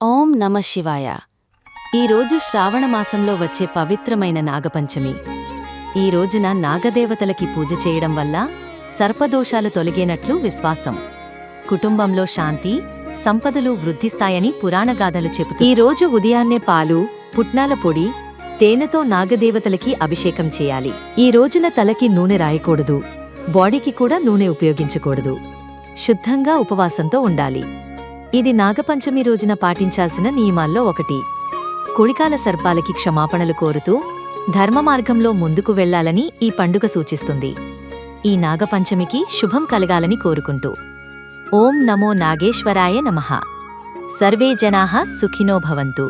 ఓం నమ శివాయ. ఈరోజు శ్రావణమాసంలో వచ్చే పవిత్రమైన నాగపంచమి. ఈ రోజున నాగదేవతలకి పూజ చేయడం వల్ల సర్పదోషాలు తొలగేనట్లు విశ్వాసం. కుటుంబంలో శాంతి, సంపదలు వృద్ధిస్తాయని పురాణగాథలు చెబుతాయి. ఈ రోజు ఉదయాన్నే పాలు, పుట్నాల పొడి, తేనెతో నాగదేవతలకి అభిషేకం చేయాలి. ఈ రోజున తలకి నూనె రాయకూడదు, బాడీకి కూడా నూనె ఉపయోగించకూడదు. శుద్ధంగా ఉపవాసంతో ఉండాలి. ఇది నాగపంచమి రోజున పాటించాల్సిన నియమాల్లో ఒకటి. కొడికాల సర్పాలకి క్షమాపణలు కోరుతూ ధర్మ మార్గంలో ముందుకు వెళ్లాలని ఈ పండుగ సూచిస్తుంది. ఈ నాగపంచమికి శుభం కలగాలని కోరుకుంటూ ఓం నమో నాగేశ్వరాయ నమః. సర్వే జనాః సుఖినో భవంతు.